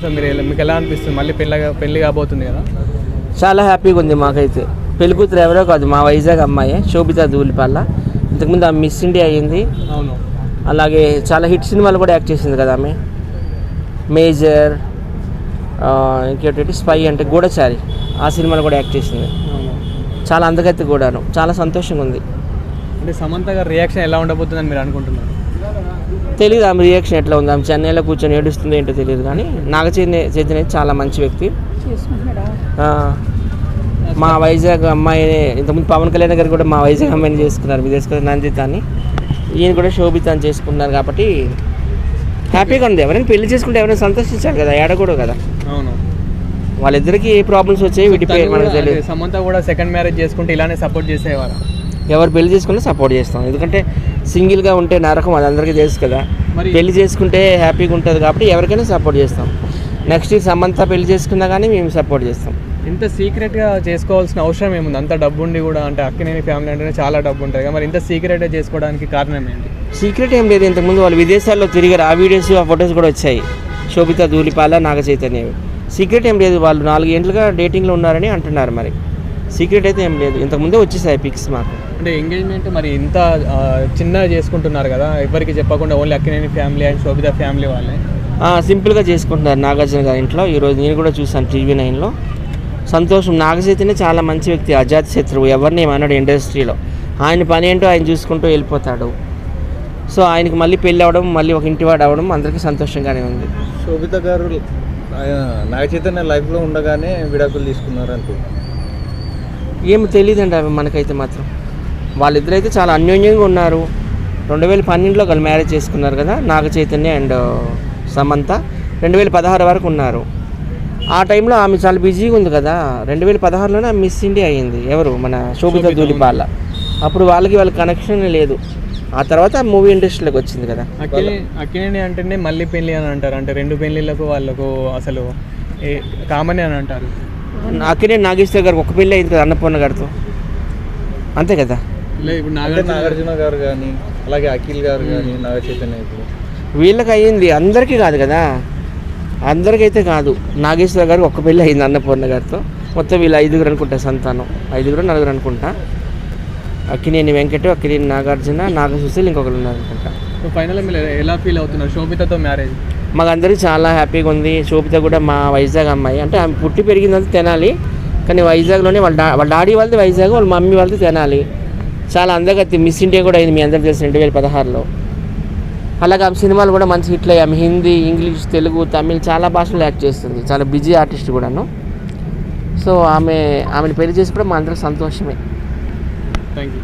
So మీకు ఎలా అనిపిస్తుంది మళ్ళీ పెళ్ళి కాబోతుంది కదా? చాలా హ్యాపీగా ఉంది మాకైతే. పెళ్లి కూతురు ఎవరో కాదు, మా వైజాగ్ అమ్మాయి శోభిత ధూళిపాల. ఇంతకుముందు ఆమె మిస్ ఇండియా అయ్యింది. అవును. అలాగే చాలా హిట్ సినిమాలు కూడా యాక్ట్ చేసింది కదా ఆమె. మేజర్, ఇంకేంటి స్పై అంటే గూఢచారి, ఆ సినిమాలో కూడా యాక్ట్ చేసింది. చాలా అందగత్తి కూడాను. చాలా సంతోషంగా ఉంది. అంటే సమంత గారి రియాక్షన్ ఎలా ఉండబోతుందని మీరు అనుకుంటున్నారు? తెలియదు ఆమె రియాక్షన్ ఎట్లా ఉంది. ఆమె చెన్నైలో కూర్చొని ఏడుస్తుందో ఏంటో తెలియదు. కానీ నాగ చైతన్య చాలా మంచి వ్యక్తి. మా వైజాగ్ అమ్మాయిని ఇంతకుముందు పవన్ కళ్యాణ్ గారు కూడా మా వైజాగ్ అమ్మాయిని చేసుకున్నారు, విదేశ నందిత అని. ఈయన కూడా శోభిత అని చేసుకున్నారు కాబట్టి హ్యాపీగా ఉంది. ఎవరైనా పెళ్లి చేసుకుంటే ఎవరైనా సంతోషించాలి కదా, ఏడకూడదు కదా. అవును. వాళ్ళిద్దరికి ఏ ప్రాబ్లమ్స్ వచ్చాయి విడిపోయి మనకు తెలియదు. సమంత కూడా సెకండ్ మ్యారేజ్ చేసుకుంటే ఇలానే సపోర్ట్ చేసేవారు. ఎవరు పెళ్లి చేసుకుంటే సపోర్ట్ చేస్తాం. ఎందుకంటే సింగిల్గా ఉంటే నరకం, అది అందరికీ తెలుసు కదా. పెళ్లి చేసుకుంటే హ్యాపీగా ఉంటుంది కాబట్టి ఎవరికైనా సపోర్ట్ చేస్తాం. నెక్స్ట్ సమంత పెళ్లి చేసుకున్నా కానీ మేము సపోర్ట్ చేస్తాం. ఇంత సీక్రెట్గా చేసుకోవాల్సిన అవసరం ఏముంది? అంత డబ్బు ఉండి కూడా, అంటే అక్కినేని ఫ్యామిలీ అంటేనే చాలా డబ్బు ఉంటుంది కదా, మరి ఇంత సీక్రెట్గా చేసుకోవడానికి కారణం ఏంటి? సీక్రెట్ ఏం లేదు. ఇంతకుముందు వాళ్ళు విదేశాల్లో తిరిగారు, ఆ వీడియోస్ ఆ ఫొటోస్ కూడా వచ్చాయి. శోభిత ధూళిపాల, నాగ చైతన్యవి. సీక్రెట్ ఏం లేదు. వాళ్ళు 4 ఏళ్ళుగా డేటింగ్లో ఉన్నారని అంటున్నారు. మరి సీక్రెట్ అయితే ఏం లేదు. ఇంతకుముందే వచ్చేసాయి పిక్స్ మాకు. అంటే ఎంగేజ్మెంట్ మరి ఇంత చిన్నగా చేసుకుంటున్నారు కదా, ఎవరికి చెప్పకుండా only Akkineni family and Sobhita family వాళ్ళే సింపుల్గా చేసుకుంటున్నారు నాగార్జున గారి ఇంట్లో. ఈరోజు నేను కూడా చూసాను TV9లో. సంతోషం. నాగ చైతన్య చాలా మంచి వ్యక్తి, అజాత శత్రువు, ఎవరిని ఏమన్నాడు ఇండస్ట్రీలో. ఆయన పని ఏంటో ఆయన చూసుకుంటూ వెళ్ళిపోతాడు. సో ఆయనకి మళ్ళీ పెళ్ళి అవ్వడం, మళ్ళీ ఒక ఇంటివాడు అవ్వడం అందరికీ సంతోషంగానే ఉంది. శోభిత గారు నాగ చైతన్య లైఫ్లో ఉండగానే విడాకులు తీసుకున్నారు అంటూ ఏమి తెలియదండి అవి మనకైతే మాత్రం. వాళ్ళిద్దరైతే చాలా అన్యోన్యంగా ఉన్నారు. 2012లో వాళ్ళు మ్యారేజ్ చేసుకున్నారు కదా, నాగ చైతన్య అండ్ సమంత. 2016 వరకు ఉన్నారు. ఆ టైంలో ఆమె చాలా బిజీగా ఉంది కదా. 2016లోనే ఆమె మిస్ ఇండియా అయ్యింది. ఎవరు? మన శోభిత ధూళిపాల. అప్పుడు వాళ్ళకి కనెక్షన్ లేదు. ఆ తర్వాత మూవీ ఇండస్ట్రీలోకి వచ్చింది కదా. అక్కినేని అంటేనే మళ్ళీ పెళ్ళి అని అంటారు. అంటే 2 పెళ్ళిళ్ళకు వాళ్ళకు అసలు కామన్ అని అంటారు. అక్కినేని నాగేశ్వర గారికి ఒక పెళ్ళి అయింది కదా, అన్నపూర్ణ గారితో, అంతే కదా. ఇప్పుడు నాగార్జున గారు కానీ, అలాగే అఖిల్ గారు కానీ, నాగ చైతన్య వీళ్ళకి అయ్యింది, అందరికీ కాదు కదా. అందరికైతే కాదు. నాగేశ్వర గారికి ఒక్క పెళ్ళి అయింది అన్నపూర్ణ గారితో. మొత్తం వీళ్ళు 5 అనుకుంటా సంతానం, 5 4 అనుకుంటా. అక్కినేని వెంకట, అక్కినేని నాగార్జున, నాగ సుశీల్, ఇంకొకరు ఉన్నారు అనుకుంటా. ఫైనల్ మీరు ఎలా ఫీల్ అవుతున్నారు శోభితతో మ్యారేజ్? మాకు అందరికీ చాలా హ్యాపీగా ఉంది. శోభిత కూడా మా వైజాగ్ అమ్మాయి. అంటే ఆమె పుట్టి పెరిగిందంతా తెనాలి, కానీ వైజాగ్లోనే వాళ్ళ డాడీ వాళ్ళది వైజాగ్, వాళ్ళ మమ్మీ వాళ్ళది తెనాలి. చాలా అందగత్తి. మిస్ ఇండియా కూడా అయింది, మీ అందరికీ తెలిసి 2016లో. అలాగే ఆమె సినిమాలు కూడా మంచి హిట్లు అయ్యాయి. ఆమె హిందీ, ఇంగ్లీష్, తెలుగు, తమిళ్ చాలా భాషల్లో యాక్ట్ చేస్తుంది. చాలా బిజీ ఆర్టిస్ట్ కూడాను. సో ఆమెను పెళ్లి చేసి కూడా మా అందరికి సంతోషమే. Thank you.